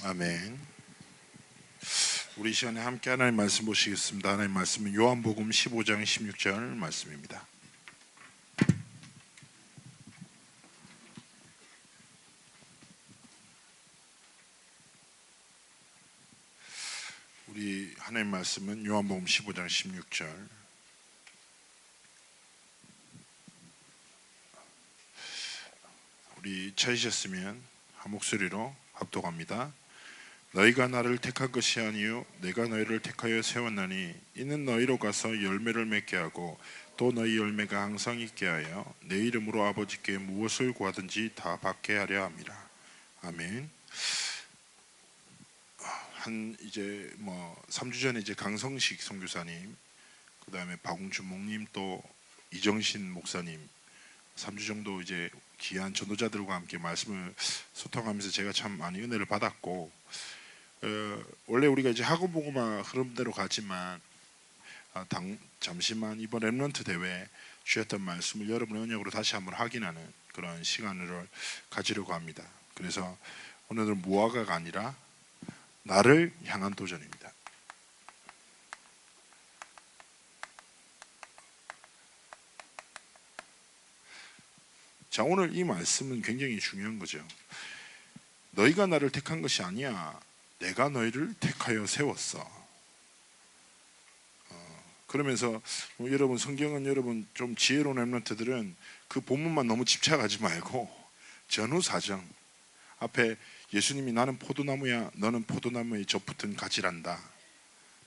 아멘. 우리 이 시간에 함께 하나님 말씀 보시겠습니다. 하나님 말씀은 요한복음 15장 16절 말씀입니다. 우리 하나님 말씀은 요한복음 15장 16절. 우리 찾으셨으면 한 목소리로 합독합니다. 너희가 나를 택한 것이 아니요 내가 너희를 택하여 세웠나니 이는 너희로 가서 열매를 맺게 하고 또 너희 열매가 항상 있게 하여 내 이름으로 아버지께 무엇을 구하든지 다 받게 하려 함이라. 아멘. 한 이제 3주 전에 이제 강성식 선교사님, 그 다음에 박웅춘 목님, 또 이정신 목사님 3주 정도 이제 귀한 전도자들과 함께 말씀을 소통하면서 제가 참 많이 은혜를 받았고, 원래 우리가 이제 학원 보고만 흐름대로 가지만 잠시만 이번 렘넌트 대회 주셨던 말씀을 여러분의 언역으로 다시 한번 확인하는 그런 시간을 가지려고 합니다. 그래서 오늘은 무화과가 아니라 나를 향한 도전입니다. 자, 오늘 이 말씀은 굉장히 중요한 거죠. 너희가 나를 택한 것이 아니야 내가 너희를 택하여 세웠어. 그러면서 여러분 성경은 여러분 좀 지혜로운 렘넌트들은 그 본문만 너무 집착하지 말고 전후사정 앞에 예수님이 나는 포도나무야 너는 포도나무에 접붙은 가지란다,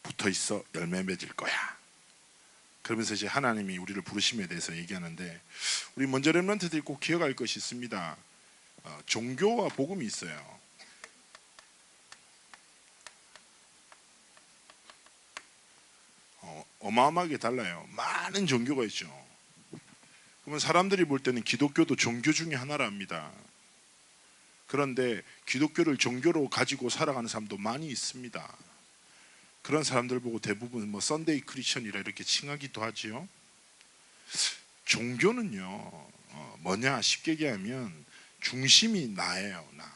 붙어있어 열매 맺을 거야. 그러면서 이제 하나님이 우리를 부르심에 대해서 얘기하는데, 우리 먼저 렘넌트들이 꼭 기억할 것이 있습니다. 종교와 복음이 있어요. 어마어마하게 달라요. 많은 종교가 있죠. 그러면 사람들이 볼 때는 기독교도 종교 중에 하나랍니다. 그런데 기독교를 종교로 가지고 살아가는 사람도 많이 있습니다. 그런 사람들 보고 대부분 썬데이 크리스천이라 이렇게 칭하기도 하지요. 종교는요 뭐냐 쉽게 얘기하면 중심이 나예요. 나.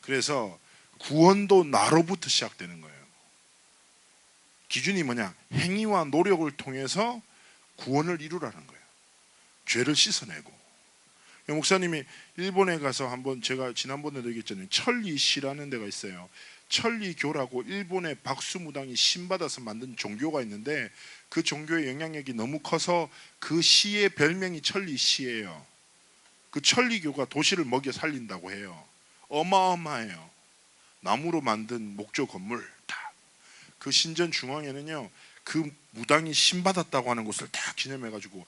그래서 구원도 나로부터 시작되는 거예요. 기준이 뭐냐? 행위와 노력을 통해서 구원을 이루라는 거예요. 죄를 씻어내고. 목사님이 일본에 가서 한번, 제가 지난번에도 얘기했잖아요. 천리시라는 데가 있어요. 천리교라고 일본의 박수무당이 신받아서 만든 종교가 있는데, 그 종교의 영향력이 너무 커서 그 시의 별명이 천리시예요. 그 천리교가 도시를 먹여 살린다고 해요. 어마어마해요. 나무로 만든 목조 건물 다. 그 신전 중앙에는요 그 무당이 신받았다고 하는 곳을 다 기념해가지고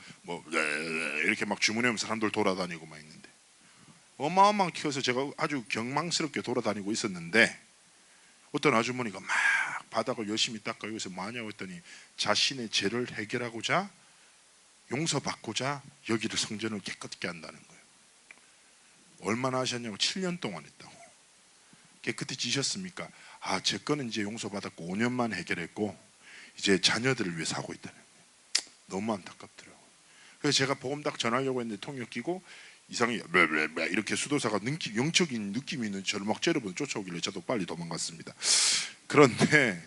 이렇게 막 주문하면서 사람들 돌아다니고 막 있는데, 어마어마하게 커서 제가 아주 경망스럽게 돌아다니고 있었는데 어떤 아주머니가 막 바닥을 열심히 닦아. 여기서 뭐하냐고 했더니 자신의 죄를 해결하고자 용서받고자 여기를 성전을 깨끗게 한다는 거예요. 얼마나 하셨냐고. 7년 동안 했다고. 깨끗이 지셨습니까? 제 거는 이제 용서받았고 5년만 해결했고 이제 자녀들을 위해서 하고 있다는 거예요. 너무 안타깝더라고요. 그래서 제가 복음 딱 전하려고 했는데 통역 끼고 이상하게 이렇게 수도사가 영적인 느낌이 있는 저를 막 째려보고 쫓아오길래 저도 빨리 도망갔습니다. 그런데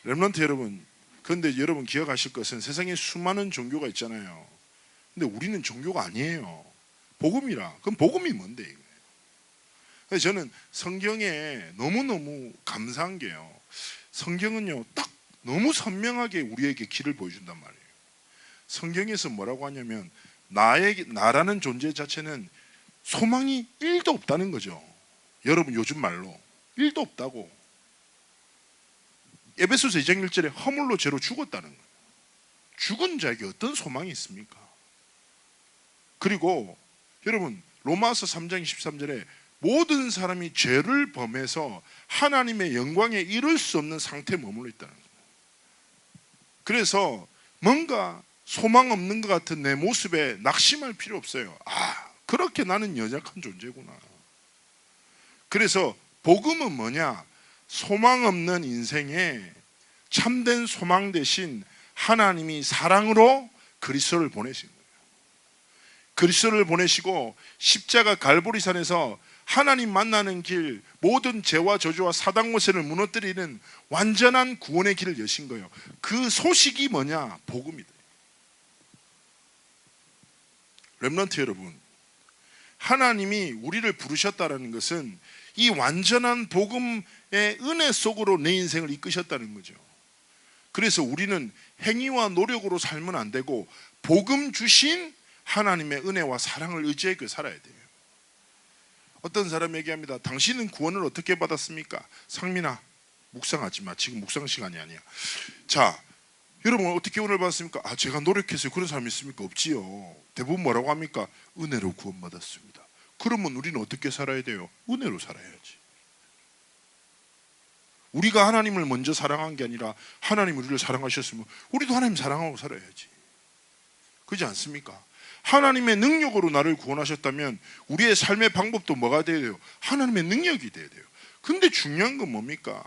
렘넌트 여러분, 그런데 여러분 기억하실 것은 세상에 수많은 종교가 있잖아요. 근데 우리는 종교가 아니에요. 복음이라. 그럼 복음이 뭔데 이거예요. 그래서 저는 성경에 너무너무 감사한 게요, 성경은요 딱 너무 선명하게 우리에게 길을 보여준단 말이에요. 성경에서 뭐라고 하냐면 나라는 존재 자체는 소망이 1도 없다는 거죠. 여러분 요즘 말로 1도 없다고. 에베소서 2장 1절에 허물로 죄로 죽었다는 거예요. 죽은 자에게 어떤 소망이 있습니까? 그리고 여러분 로마서 3장 23절에 모든 사람이 죄를 범해서 하나님의 영광에 이를 수 없는 상태에 머물러 있다는 거예요. 그래서 뭔가 소망 없는 것 같은 내 모습에 낙심할 필요 없어요. 그렇게 나는 연약한 존재구나. 그래서 복음은 뭐냐? 소망 없는 인생에 참된 소망 대신 하나님이 사랑으로 그리스도를 보내신 거예요. 그리스도를 보내시고 십자가 갈보리산에서 하나님 만나는 길, 모든 죄와 저주와 사단 권세를 무너뜨리는 완전한 구원의 길을 여신 거예요. 그 소식이 뭐냐? 복음이다. 렘넌트 여러분, 하나님이 우리를 부르셨다는 것은 이 완전한 복음의 은혜 속으로 내 인생을 이끄셨다는 거죠. 그래서 우리는 행위와 노력으로 살면 안 되고 복음 주신 하나님의 은혜와 사랑을 의지해 살아야 돼요. 어떤 사람이 얘기합니다. 당신은 구원을 어떻게 받았습니까? 상민아, 묵상하지 마. 지금 묵상 시간이 아니야. 자, 여러분 어떻게 구원을 받았습니까? 제가 노력했어요. 그런 사람이 있습니까? 없지요. 대부분 뭐라고 합니까? 은혜로 구원받았습니다. 그러면 우리는 어떻게 살아야 돼요? 은혜로 살아야지. 우리가 하나님을 먼저 사랑한 게 아니라 하나님 우리를 사랑하셨으면 우리도 하나님 사랑하고 살아야지. 그렇지 않습니까? 하나님의 능력으로 나를 구원하셨다면 우리의 삶의 방법도 뭐가 돼야 돼요? 하나님의 능력이 돼야 돼요. 근데 중요한 건 뭡니까?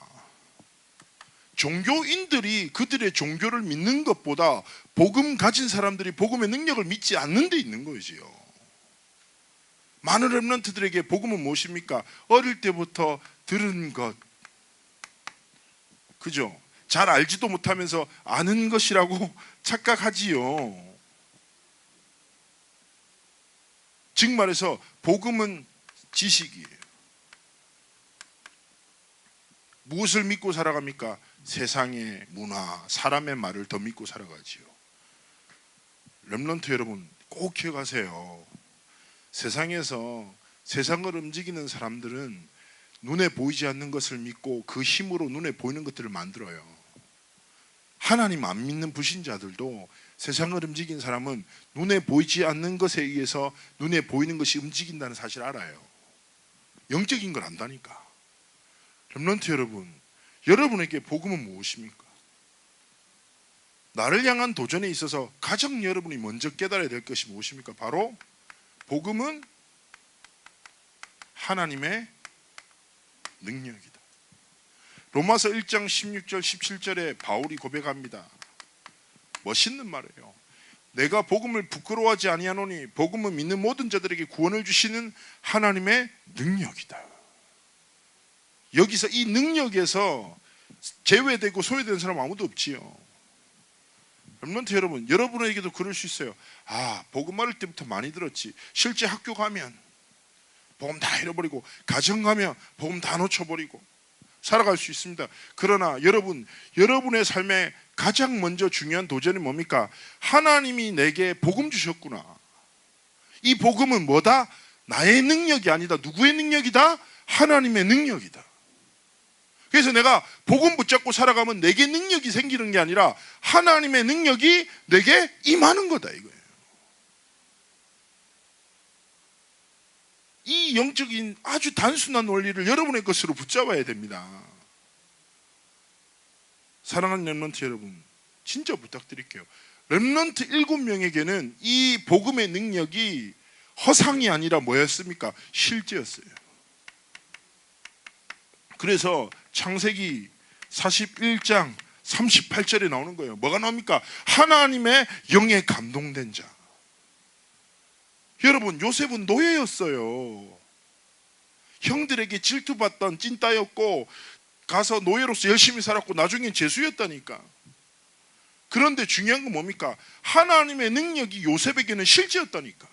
종교인들이 그들의 종교를 믿는 것보다 복음 가진 사람들이 복음의 능력을 믿지 않는 데 있는 거지요. 많은 렘넌트들에게 복음은 무엇입니까? 어릴 때부터 들은 것, 그죠? 잘 알지도 못하면서 아는 것이라고 착각하지요. 즉 말해서 복음은 지식이에요. 무엇을 믿고 살아갑니까? 세상의 문화, 사람의 말을 더 믿고 살아가지요. 렘넌트 여러분 꼭 기억하세요. 세상에서 세상을 움직이는 사람들은 눈에 보이지 않는 것을 믿고 그 힘으로 눈에 보이는 것들을 만들어요. 하나님 안 믿는 불신자들도 세상을 움직인 사람은 눈에 보이지 않는 것에 의해서 눈에 보이는 것이 움직인다는 사실을 알아요. 영적인 걸 안다니까. 렘넌트 여러분, 여러분에게 복음은 무엇입니까? 나를 향한 도전에 있어서 가장 여러분이 먼저 깨달아야 될 것이 무엇입니까? 바로 복음은 하나님의 능력이다. 로마서 1장 16절 17절에 바울이 고백합니다. 멋있는 말이에요. 내가 복음을 부끄러워하지 아니하노니 복음은 믿는 모든 자들에게 구원을 주시는 하나님의 능력이다. 여기서 이 능력에서 제외되고 소외되는 사람 아무도 없지요. 렘넌트 여러분, 여러분에게도 그럴 수 있어요. 복음 말할 때부터 많이 들었지. 실제 학교 가면 복음 다 잃어버리고, 가정 가면 복음 다 놓쳐버리고 살아갈 수 있습니다. 그러나 여러분의 삶에 가장 먼저 중요한 도전이 뭡니까? 하나님이 내게 복음 주셨구나. 이 복음은 뭐다? 나의 능력이 아니다. 누구의 능력이다? 하나님의 능력이다. 그래서 내가 복음 붙잡고 살아가면 내게 능력이 생기는 게 아니라 하나님의 능력이 내게 임하는 거다 이거예요. 이 영적인 아주 단순한 원리를 여러분의 것으로 붙잡아야 됩니다. 사랑하는 렘넌트 여러분, 진짜 부탁드릴게요. 렘넌트 7명에게는 이 복음의 능력이 허상이 아니라 뭐였습니까? 실제였어요. 그래서 창세기 41장 38절에 나오는 거예요. 뭐가 나옵니까? 하나님의 영에 감동된 자. 여러분, 요셉은 노예였어요. 형들에게 질투받던 찐따였고 가서 노예로서 열심히 살았고 나중엔 죄수였다니까. 그런데 중요한 건 뭡니까? 하나님의 능력이 요셉에게는 실제였다니까.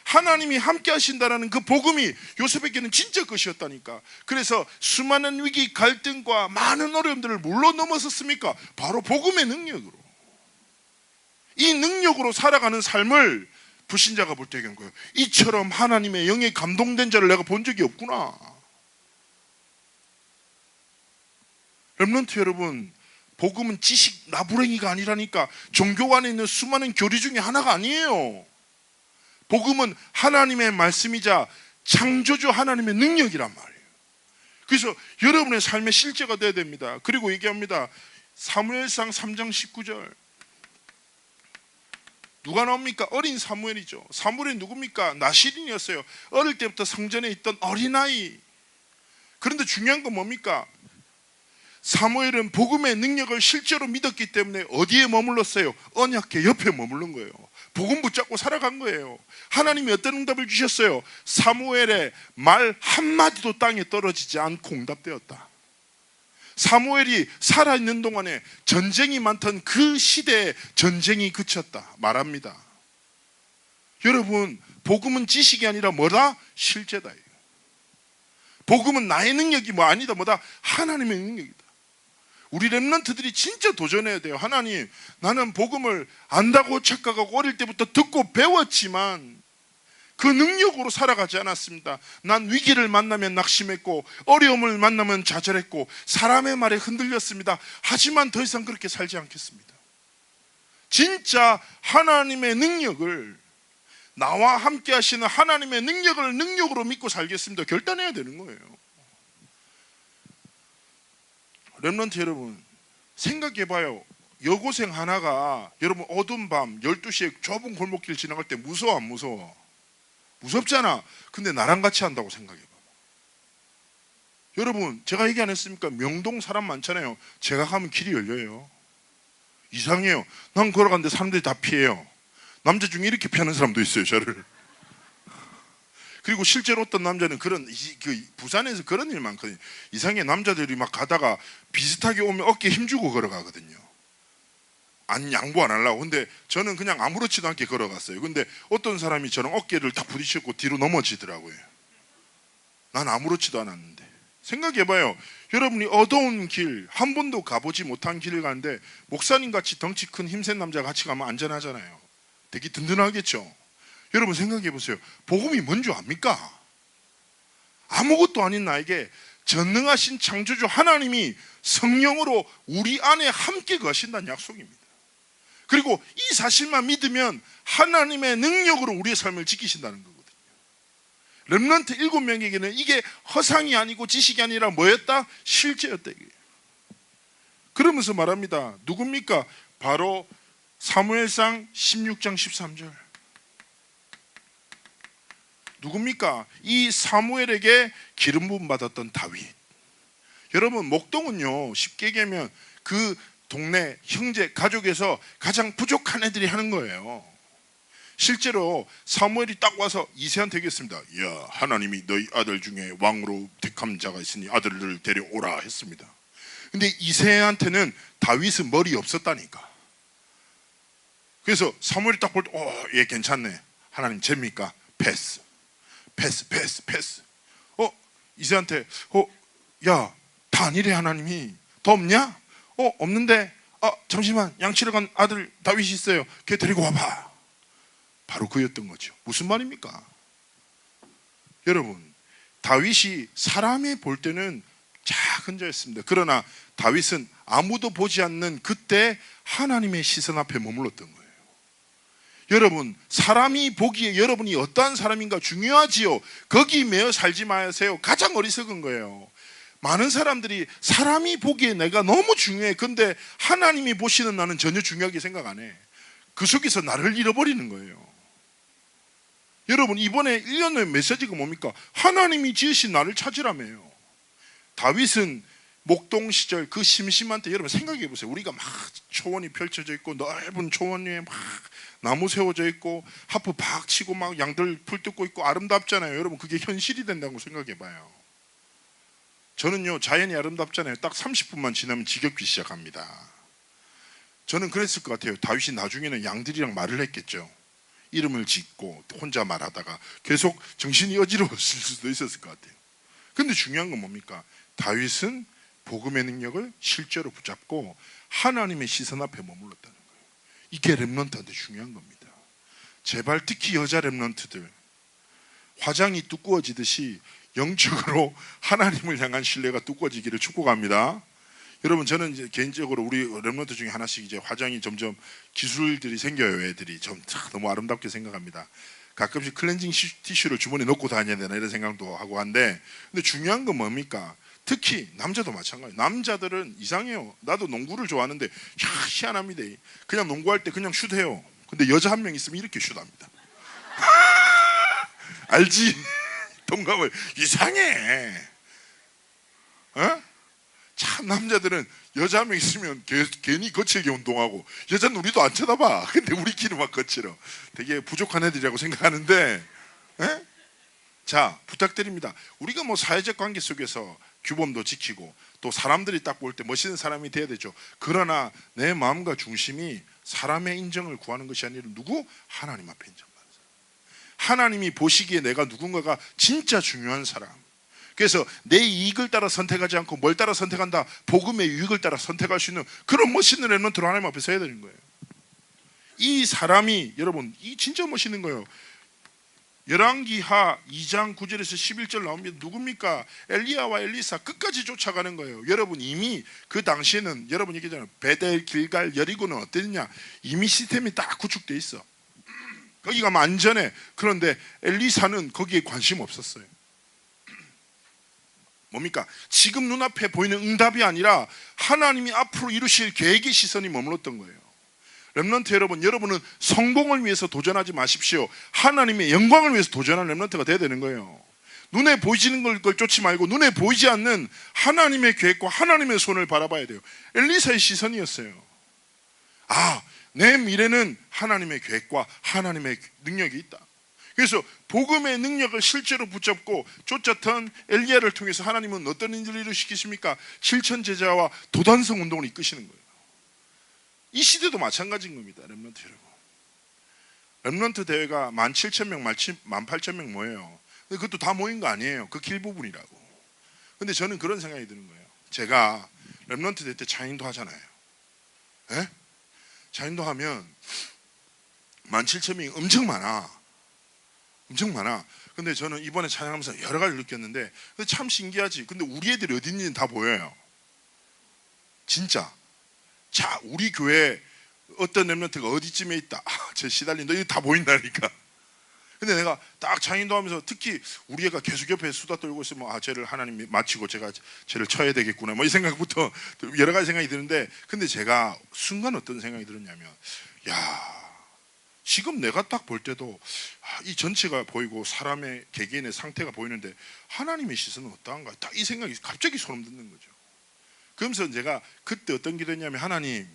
하나님이 함께 하신다라는 그 복음이 요셉에게는 진짜 것이었다니까. 그래서 수많은 위기, 갈등과 많은 어려움들을 물론 넘어섰습니까? 바로 복음의 능력으로. 이 능력으로 살아가는 삶을 불신자가 볼 때 얘기한 거예요. 이처럼 하나님의 영에 감동된 자를 내가 본 적이 없구나. 렘넌트 여러분, 복음은 지식 나부랭이가 아니라니까. 종교 안에 있는 수많은 교리 중에 하나가 아니에요. 복음은 하나님의 말씀이자 창조주 하나님의 능력이란 말이에요. 그래서 여러분의 삶의 실제가 되어야 됩니다. 그리고 얘기합니다. 사무엘상 3장 19절. 누가 나옵니까? 어린 사무엘이죠. 사무엘이 누굽니까? 나실인이었어요. 어릴 때부터 성전에 있던 어린아이. 그런데 중요한 건 뭡니까? 사무엘은 복음의 능력을 실제로 믿었기 때문에 어디에 머물렀어요? 언약궤 옆에 머무른 거예요. 복음 붙잡고 살아간 거예요. 하나님이 어떤 응답을 주셨어요? 사무엘의 말 한마디도 땅에 떨어지지 않고 응답되었다. 사무엘이 살아있는 동안에 전쟁이 많던 그 시대에 전쟁이 그쳤다 말합니다. 여러분, 복음은 지식이 아니라 뭐다? 실제다. 복음은 나의 능력이 뭐 아니다 뭐다? 하나님의 능력이다. 우리 렘넌트들이 진짜 도전해야 돼요. 하나님, 나는 복음을 안다고 착각하고 어릴 때부터 듣고 배웠지만 그 능력으로 살아가지 않았습니다. 난 위기를 만나면 낙심했고 어려움을 만나면 좌절했고 사람의 말에 흔들렸습니다. 하지만 더 이상 그렇게 살지 않겠습니다. 진짜 하나님의 능력을, 나와 함께 하시는 하나님의 능력을 능력으로 믿고 살겠습니다. 결단해야 되는 거예요. 렘넌트 여러분, 생각해봐요. 여고생 하나가 여러분 어두운 밤 12시에 좁은 골목길 지나갈 때 무서워 안 무서워? 무섭잖아. 근데 나랑 같이 한다고 생각해봐. 여러분, 제가 얘기 안 했습니까? 명동 사람 많잖아요. 제가 가면 길이 열려요. 이상해요. 난 걸어가는데 사람들이 다 피해요. 남자 중에 이렇게 피하는 사람도 있어요, 저를. 그리고 실제로 어떤 남자는 부산에서 그런 일 많거든요. 이상해, 남자들이 막 가다가 비슷하게 오면 어깨에 힘주고 걸어가거든요. 안 양보 안 하려고. 근데 저는 그냥 아무렇지도 않게 걸어갔어요. 근데 어떤 사람이 저랑 어깨를 딱 부딪혔고 뒤로 넘어지더라고요. 난 아무렇지도 않았는데. 생각해봐요. 여러분이 어두운 길, 한 번도 가보지 못한 길을 가는데 목사님 같이 덩치 큰 힘센 남자가 같이 가면 안전하잖아요. 되게 든든하겠죠. 여러분 생각해보세요. 복음이 뭔 줄 압니까? 아무것도 아닌 나에게 전능하신 창조주 하나님이 성령으로 우리 안에 함께 거하신다는 약속입니다. 그리고 이 사실만 믿으면 하나님의 능력으로 우리의 삶을 지키신다는 거거든요. 렘넌트 7명에게는 이게 허상이 아니고 지식이 아니라 뭐였다? 실제였다. 그러면서 말합니다. 누굽니까? 바로 사무엘상 16장 13절. 누굽니까? 이 사무엘에게 기름 부음 받았던 다윗. 여러분, 목동은요, 쉽게 얘기하면 그 동네 형제 가족에서 가장 부족한 애들이 하는 거예요. 실제로 사무엘이 딱 와서 이새한테 얘기했습니다. 야, 하나님이 너희 아들 중에 왕으로 택한 자가 있으니 아들을 데려오라 했습니다. 근데 이새한테는 다윗은 머리 없었다니까. 그래서 사무엘이 딱 볼 때 얘 괜찮네. 하나님 잽니까? 패스. 이새한테 야, 다 아니래. 하나님이 더 없냐? 없는데 잠시만, 양치러 간 아들 다윗이 있어요. 걔 데리고 와봐. 바로 그였던 거죠. 무슨 말입니까? 여러분, 다윗이 사람이 볼 때는 작은 자였습니다. 그러나 다윗은 아무도 보지 않는 그때 하나님의 시선 앞에 머물렀던 거예요. 여러분, 사람이 보기에 여러분이 어떠한 사람인가 중요하지요. 거기 매여 살지 마세요. 가장 어리석은 거예요. 많은 사람들이 사람이 보기에 내가 너무 중요해. 근데 하나님이 보시는 나는 전혀 중요하게 생각 안 해. 그 속에서 나를 잃어버리는 거예요. 여러분, 이번에 1년 후에 메시지가 뭡니까? 하나님이 지으신 나를 찾으라며요. 다윗은 목동 시절 그 심심한 때, 여러분 생각해 보세요. 우리가 막 초원이 펼쳐져 있고 넓은 초원 위에 막 나무 세워져 있고 하프 박 치고 막 양들 풀 뜯고 있고 아름답잖아요. 여러분, 그게 현실이 된다고 생각해 봐요. 저는요, 자연이 아름답잖아요. 딱 30분만 지나면 지겹기 시작합니다. 저는 그랬을 것 같아요. 다윗이 나중에는 양들이랑 말을 했겠죠. 이름을 짓고 혼자 말하다가 계속 정신이 어지러웠을 수도 있었을 것 같아요. 근데 중요한 건 뭡니까? 다윗은 복음의 능력을 실제로 붙잡고 하나님의 시선 앞에 머물렀다는 거예요. 이게 렘넌트한테 중요한 겁니다. 제발 특히 여자 렘넌트들, 화장이 두꺼워지듯이 영적으로 하나님을 향한 신뢰가 두꺼워지기를 축복합니다. 여러분, 저는 이제 개인적으로 우리 렘넌트 중에 하나씩 이제 화장이 점점 기술들이 생겨요. 애들이 좀 너무 아름답게 생각합니다. 가끔씩 클렌징 티슈를 주머니에 넣고 다녀야 되나 이런 생각도 하고 한데, 근데 중요한 건 뭡니까? 특히 남자도 마찬가지. 남자들은 이상해요. 나도 농구를 좋아하는데 희한합니다. 그냥 농구할 때 그냥 슛해요. 근데 여자 한 명 있으면 이렇게 슛합니다. 알지? 동감을. 이상해. 참 남자들은 여자 한 명 있으면 괜히 거칠게 운동하고, 여자는 우리도 안 쳐다봐. 근데 우리끼리 막 거칠어. 되게 부족한 애들이라고 생각하는데, 에? 자, 부탁드립니다. 우리가 뭐 사회적 관계 속에서 규범도 지키고 또 사람들이 딱 볼 때 멋있는 사람이 돼야 되죠. 그러나 내 마음과 중심이 사람의 인정을 구하는 것이 아니라 누구? 하나님 앞에 인정받는 사람. 하나님이 보시기에 내가 누군가가 진짜 중요한 사람. 그래서 내 이익을 따라 선택하지 않고 뭘 따라 선택한다? 복음의 유익을 따라 선택할 수 있는 그런 멋있는 렘넌트로 하나님 앞에 서야 되는 거예요. 이 사람이, 여러분, 이 진짜 멋있는 거예요. 열왕기하 2장 9절에서 11절 나옵니다. 누굽니까? 엘리야와 엘리사 끝까지 쫓아가는 거예요. 여러분, 이미 그 당시에는 여러분 얘기잖아요. 베델, 길갈, 여리고는 어땠냐? 이미 시스템이 딱 구축돼 있어. 거기 가면 안전해. 그런데 엘리사는 거기에 관심 없었어요. 뭡니까? 지금 눈앞에 보이는 응답이 아니라 하나님이 앞으로 이루실 계획의 시선이 머물렀던 거예요. 렘넌트 여러분, 여러분은 성공을 위해서 도전하지 마십시오. 하나님의 영광을 위해서 도전하는 렘넌트가 돼야 되는 거예요. 눈에 보이지는 걸 쫓지 말고 눈에 보이지 않는 하나님의 계획과 하나님의 손을 바라봐야 돼요. 엘리사의 시선이었어요. 아, 내 미래는 하나님의 계획과 하나님의 능력이 있다. 그래서 복음의 능력을 실제로 붙잡고 쫓았던 엘리야를 통해서 하나님은 어떤 일을 일으키십니까? 실천 제자와 도단성 운동을 이끄시는 거예요. 이 시대도 마찬가지인 겁니다. 렘넌트 여러분, 렘넌트 대회가 17,000명, 18,000명 모여요. 근데 그것도 다 모인 거 아니에요. 그 길부분이라고. 근데 저는 그런 생각이 드는 거예요. 제가 렘넌트 대회 때 자인도 하잖아요. 에? 자인도 하면 17,000명이 엄청 많아. 엄청 많아. 근데 저는 이번에 찬양하면서 여러 가지를 느꼈는데 참 신기하지. 근데 우리 애들이 어디 있는지는 다 보여요. 진짜. 자, 우리 교회 어떤 렘넌트가 어디쯤에 있다. 쟤 시달린다. 이거 다 보인다니까. 근데 내가 딱 장인도 하면서 특히 우리 애가 계속 옆에 수다 떨고 있으면 아, 쟤를 하나님이 마치고 제가 쟤를 쳐야 되겠구나. 뭐 이 생각부터 여러 가지 생각이 드는데, 근데 제가 순간 어떤 생각이 들었냐면, 야, 지금 내가 딱 볼 때도 이 전체가 보이고 사람의 개개인의 상태가 보이는데 하나님의 시선은 어떠한가? 딱 이 생각이 갑자기 소름 돋는 거죠. 그러면서 제가 그때 어떤 기도했냐면, 하나님,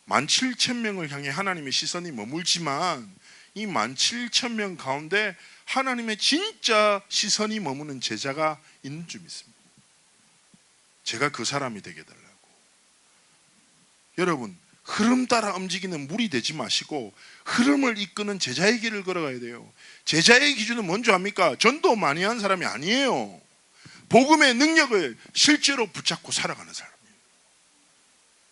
17,000명을 향해 하나님의 시선이 머물지만 이 17,000명 가운데 하나님의 진짜 시선이 머무는 제자가 있는 줄 믿습니다. 제가 그 사람이 되게 해달라고. 여러분, 흐름 따라 움직이는 물이 되지 마시고 흐름을 이끄는 제자의 길을 걸어가야 돼요. 제자의 기준은 뭔지 압니까? 전도 많이 한 사람이 아니에요. 복음의 능력을 실제로 붙잡고 살아가는 사람이에요.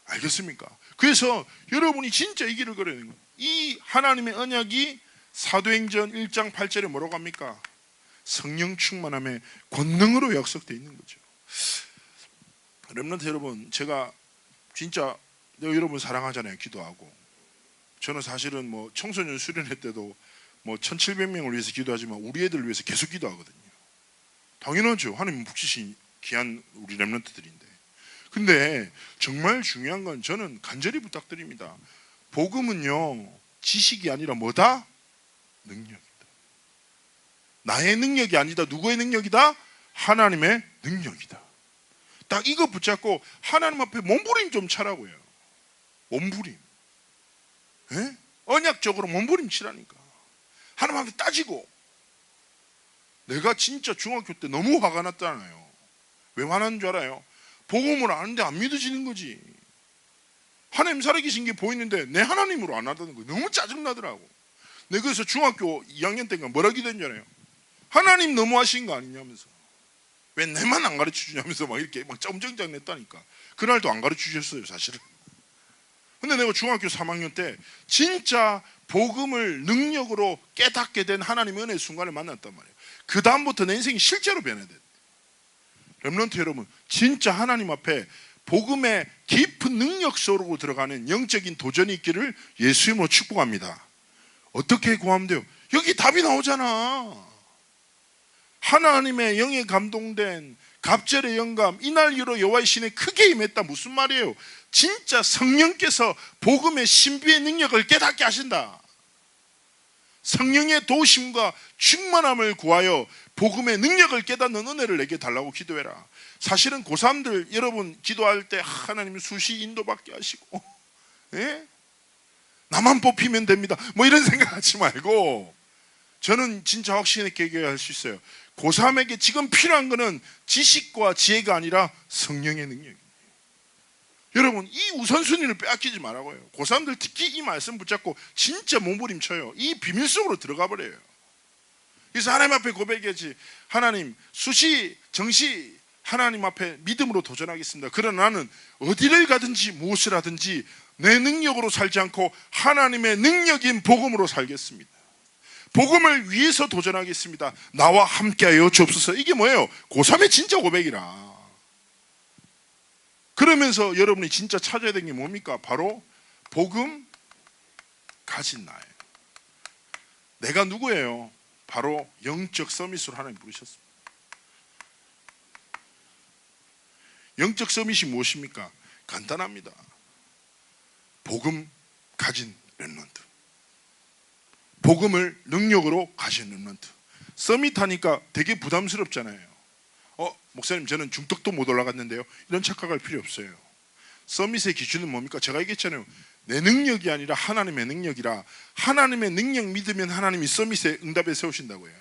알겠습니까? 그래서 여러분이 진짜 이 길을 걸어야 되는 거예요. 이 하나님의 언약이 사도행전 1장 8절에 뭐라고 합니까? 성령 충만함의 권능으로 약속되어 있는 거죠. 렘넌트 여러분, 제가 진짜 여러분 사랑하잖아요. 기도하고. 저는 사실은 뭐 청소년 수련회 때도 뭐 1,700명을 위해서 기도하지만 우리 애들을 위해서 계속 기도하거든요. 당연하죠. 하나님 묵시신 귀한 우리 렘넌트들인데. 근데 정말 중요한 건 저는 간절히 부탁드립니다. 복음은요, 지식이 아니라 뭐다? 능력이다. 나의 능력이 아니다. 누구의 능력이다? 하나님의 능력이다. 딱 이거 붙잡고 하나님 앞에 몸부림 좀 차라고요. 몸부림. 에? 언약적으로 몸부림 치라니까. 하나님 앞에 따지고. 내가 진짜 중학교 때 너무 화가 났잖아요. 왜 화나는 줄 알아요? 복음을 아는데 안 믿어지는 거지. 하나님 살아계신 게 보이는데 내 하나님으로 안 하다는 거 너무 짜증나더라고. 내가 그래서 중학교 2학년 때인가 뭐라 기도했는 줄 알아요? 하나님 너무하신 거 아니냐면서. 왜 내만 안 가르쳐 주냐면서 막 이렇게 막 점정장 냈다니까. 그날도 안 가르쳐 주셨어요, 사실은. 근데 내가 중학교 3학년 때 진짜 복음을 능력으로 깨닫게 된 하나님의 은혜의 순간을 만났단 말이에요. 그 다음부터 내 인생이 실제로 변해야 돼요. 렘넌트 여러분, 진짜 하나님 앞에 복음의 깊은 능력 속으로 들어가는 영적인 도전이 있기를 예수님으로 축복합니다. 어떻게 구하면 돼요? 여기 답이 나오잖아. 하나님의 영에 감동된 갑절의 영감, 이날 이후로 여호와의 신에 크게 임했다. 무슨 말이에요? 진짜 성령께서 복음의 신비의 능력을 깨닫게 하신다. 성령의 도우심과 충만함을 구하여 복음의 능력을 깨닫는 은혜를 내게 달라고 기도해라. 사실은 고3들 여러분 기도할 때 하나님 수시 인도받게 하시고, 예? 나만 뽑히면 됩니다 뭐 이런 생각하지 말고, 저는 진짜 확신 있게 얘기할 수 있어요. 고3에게 지금 필요한 것은 지식과 지혜가 아니라 성령의 능력입니다. 여러분 이 우선순위를 빼앗기지 말라고요. 고3들 특히 이 말씀 붙잡고 진짜 몸부림쳐요. 이 비밀 속으로 들어가 버려요. 그래서 하나님 앞에 고백하지. 하나님 수시 정시 하나님 앞에 믿음으로 도전하겠습니다. 그러나 나는 어디를 가든지 무엇을 하든지 내 능력으로 살지 않고 하나님의 능력인 복음으로 살겠습니다. 복음을 위해서 도전하겠습니다. 나와 함께하여 주옵소서. 이게 뭐예요? 고3의 진짜 고백이라. 그러면서 여러분이 진짜 찾아야 되는 게 뭡니까? 바로 복음 가진 나예요. 내가 누구예요? 바로 영적 서밋으로 하나님 부르셨습니다. 영적 서밋이 무엇입니까? 간단합니다. 복음 가진 렘넌트, 복음을 능력으로 가진 렘넌트. 서밋 하니까 되게 부담스럽잖아요. 목사님 저는 중턱도 못 올라갔는데요. 이런 착각할 필요 없어요. 서밋의 기준은 뭡니까? 제가 얘기했잖아요. 내 능력이 아니라 하나님의 능력이라. 하나님의 능력 믿으면 하나님이 서밋의 응답에 세우신다고요.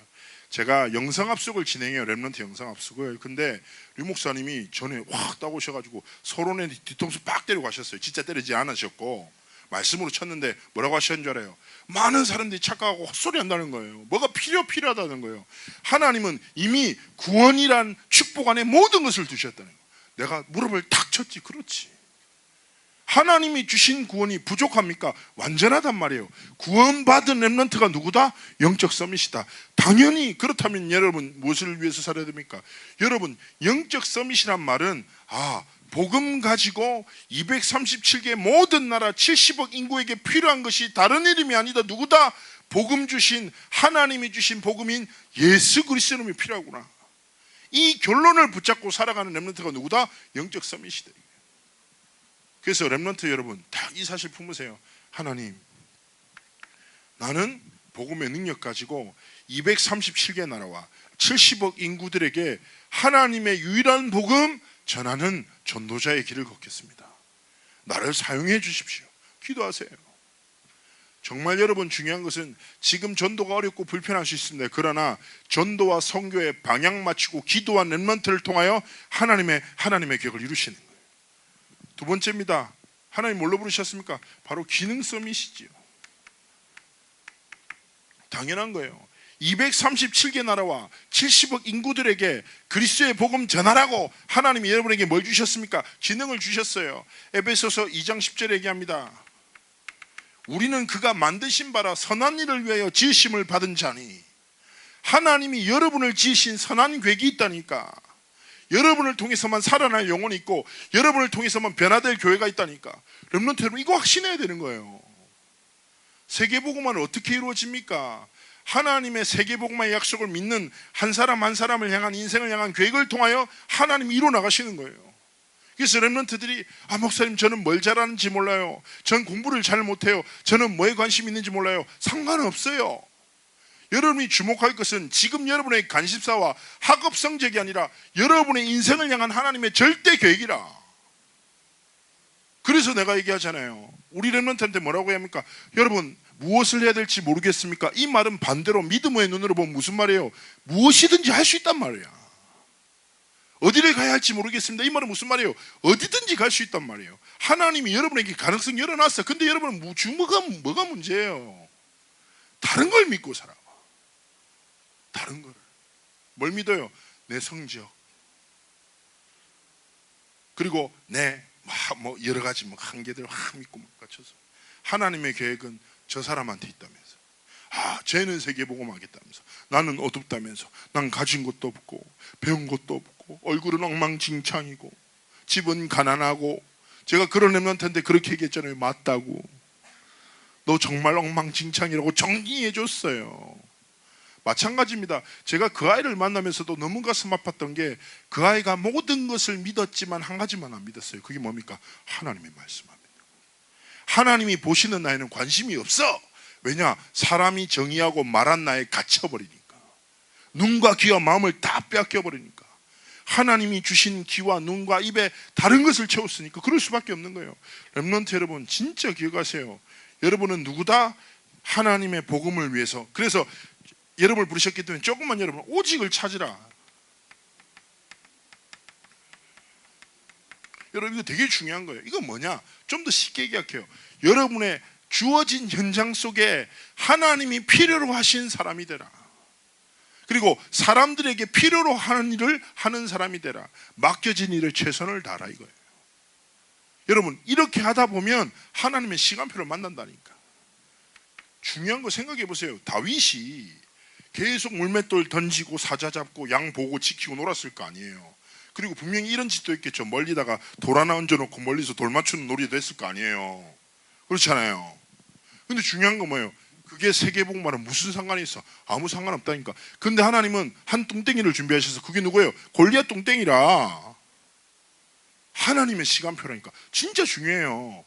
제가 영상합숙을 진행해요. 렘넌트 영상합숙을. 근데 류 목사님이 전에 확 따오셔가지고 서론에 뒤통수 빡 때리고 가셨어요. 진짜 때리지 않으셨고 말씀으로 쳤는데 뭐라고 하셨는 줄 알아요? 많은 사람들이 착각하고 헛소리 한다는 거예요. 뭐가 필요하다는 거예요. 하나님은 이미 구원이란 축복 안에 모든 것을 두셨다는 거예요. 내가 무릎을 탁 쳤지. 그렇지. 하나님이 주신 구원이 부족합니까? 완전하단 말이에요. 구원받은 렘넌트가 누구다? 영적 서밋이다. 당연히 그렇다면 여러분 무엇을 위해서 살아야 됩니까? 여러분 영적 서밋이란 말은 복음 가지고 237개 모든 나라 70억 인구에게 필요한 것이 다른 이름이 아니다. 누구다? 복음 주신 하나님이 주신 복음인 예수 그리스도 이름이 필요하구나. 이 결론을 붙잡고 살아가는 렘넌트가 누구다? 영적 서밋이다. 그래서 렘넌트 여러분 다 이 사실 품으세요. 하나님, 나는 복음의 능력 가지고 237개 나라와 70억 인구들에게 하나님의 유일한 복음 전하는 전도자의 길을 걷겠습니다. 나를 사용해 주십시오. 기도하세요. 정말 여러분 중요한 것은 지금 전도가 어렵고 불편할 수 있습니다. 그러나 전도와 선교의 방향 맞추고 기도한 렘넌트를 통하여 하나님의 계획을 이루시는 거예요. 두 번째입니다. 하나님 뭘로 부르셨습니까? 바로 기능 서밋이지요. 당연한 거예요. 237개 나라와 70억 인구들에게 그리스도의 복음 전하라고 하나님이 여러분에게 뭘 주셨습니까? 기능을 주셨어요. 에베소서 2장 10절에 얘기합니다. 우리는 그가 만드신 바라 선한 일을 위하여 지으심을 받은 자니. 하나님이 여러분을 지으신 선한 계획이 있다니까. 여러분을 통해서만 살아날 영혼이 있고 여러분을 통해서만 변화될 교회가 있다니까. 렘넌트 여러분 이거 확신해야 되는 거예요. 세계복음화는 어떻게 이루어집니까? 하나님의 세계복음화의 약속을 믿는 한 사람 한 사람을 향한 인생을 향한 계획을 통하여 하나님이 이루어 나가시는 거예요. 그래서 렘넌트들이 목사님 저는 뭘 잘하는지 몰라요. 전 공부를 잘 못해요. 저는 뭐에 관심이 있는지 몰라요. 상관없어요. 여러분이 주목할 것은 지금 여러분의 관심사와 학업 성적이 아니라 여러분의 인생을 향한 하나님의 절대 계획이라. 그래서 내가 얘기하잖아요. 우리 렘넌트한테 뭐라고 해야 합니까? 여러분 무엇을 해야 될지 모르겠습니까? 이 말은 반대로 믿음의 눈으로 보면 무슨 말이에요? 무엇이든지 할 수 있단 말이야. 어디를 가야 할지 모르겠습니다. 이 말은 무슨 말이에요? 어디든지 갈 수 있단 말이에요. 하나님이 여러분에게 가능성 열어놨어. 근데 여러분은 뭐가 문제예요? 다른 걸 믿고 살아. 다른 걸. 뭘 믿어요? 내 성적. 그리고 내 여러 가지 한계들 믿고 갖춰서 하나님의 계획은 저 사람한테 있다면서. 쟤는 세계복음 하겠다면서. 나는 어둡다면서. 난 가진 것도 없고 배운 것도 없고 얼굴은 엉망진창이고 집은 가난하고. 제가 그런 렘넌트한테 그렇게 얘기했잖아요. 맞다고. 너 정말 엉망진창이라고 정리해 줬어요. 마찬가지입니다. 제가 그 아이를 만나면서도 너무 가슴 아팠던 게 그 아이가 모든 것을 믿었지만 한 가지만 안 믿었어요. 그게 뭡니까? 하나님의 말씀합니다. 하나님이 보시는 나에는 관심이 없어. 왜냐? 사람이 정의하고 말한 나에 갇혀버리니까. 눈과 귀와 마음을 다 빼앗겨버리니까. 하나님이 주신 귀와 눈과 입에 다른 것을 채웠으니까 그럴 수밖에 없는 거예요. 렘넌트 여러분, 진짜 기억하세요. 여러분은 누구다? 하나님의 복음을 위해서. 그래서 여러분을 부르셨기 때문에 조금만 여러분 오직을 찾으라. 여러분 이거 되게 중요한 거예요. 이거 뭐냐? 좀 더 쉽게 얘기할게요. 여러분의 주어진 현장 속에 하나님이 필요로 하신 사람이 되라. 그리고 사람들에게 필요로 하는 일을 하는 사람이 되라. 맡겨진 일에 최선을 다하라 이거예요. 여러분 이렇게 하다 보면 하나님의 시간표를 만난다니까. 중요한 거 생각해 보세요. 다윗이 계속 물맷돌 던지고 사자 잡고 양 보고 지키고 놀았을 거 아니에요. 그리고 분명히 이런 짓도 있겠죠. 멀리다가 돌 하나 얹어놓고 멀리서 돌 맞추는 놀이도 했을 거 아니에요. 그렇잖아요. 근데 중요한 건 뭐예요? 그게 세계복음과는 무슨 상관이 있어? 아무 상관없다니까. 근데 하나님은 한 뚱땡이를 준비하셔서 그게 누구예요? 골리앗 뚱땡이라. 하나님의 시간표라니까. 진짜 중요해요.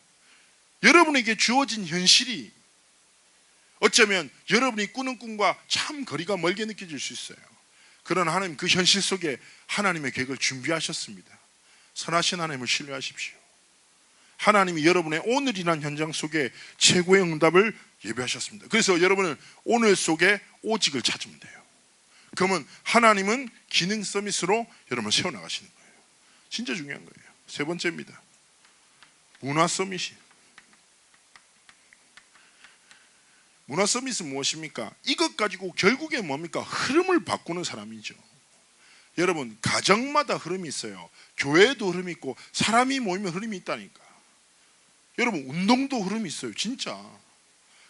여러분에게 주어진 현실이 어쩌면 여러분이 꾸는 꿈과 참 거리가 멀게 느껴질 수 있어요. 그러나 하나님 그 현실 속에 하나님의 계획을 준비하셨습니다. 선하신 하나님을 신뢰하십시오. 하나님이 여러분의 오늘이란 현장 속에 최고의 응답을 예배하셨습니다. 그래서 여러분은 오늘 속에 오직을 찾으면 돼요. 그러면 하나님은 기능 서밋으로 여러분을 세워나가시는 거예요. 진짜 중요한 거예요. 세 번째입니다. 문화 서밋이. 문화 서밋은 무엇입니까? 이것 가지고 결국에 뭡니까? 흐름을 바꾸는 사람이죠. 여러분 가정마다 흐름이 있어요. 교회도 흐름이 있고 사람이 모이면 흐름이 있다니까. 여러분 운동도 흐름이 있어요. 진짜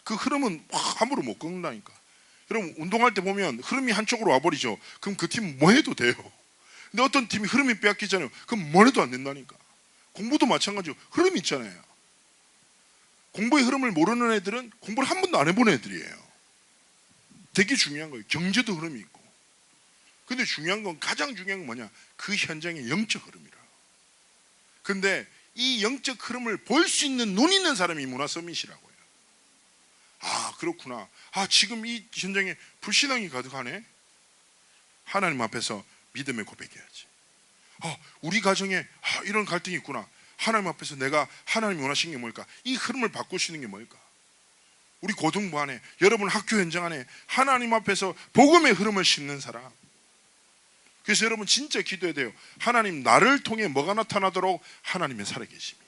그 흐름은 함부로 못 꺾는다니까. 여러분 운동할 때 보면 흐름이 한쪽으로 와버리죠. 그럼 그 팀 뭐 해도 돼요. 근데 어떤 팀이 흐름이 빼앗기잖아요. 그럼 뭐 해도 안 된다니까. 공부도 마찬가지고 흐름이 있잖아요. 공부의 흐름을 모르는 애들은 공부를 한 번도 안 해본 애들이에요. 되게 중요한 거예요. 경제도 흐름이 있고. 근데 중요한 건 가장 중요한 건 뭐냐? 그 현장의 영적 흐름이라. 근데 이 영적 흐름을 볼 수 있는 눈 있는 사람이 문화 서밋이라고요. 아 그렇구나. 아 지금 이 현장에 불신앙이 가득하네. 하나님 앞에서 믿음의 고백해야지. 아 우리 가정에 이런 갈등이 있구나. 하나님 앞에서 내가 하나님이 원하시는 게 뭘까? 이 흐름을 바꿀 수 있는 게 뭘까? 우리 고등부 안에 여러분 학교 현장 안에 하나님 앞에서 복음의 흐름을 심는 사람. 그래서 여러분 진짜 기도해야 돼요. 하나님 나를 통해 뭐가 나타나도록 하나님의 살아계심이.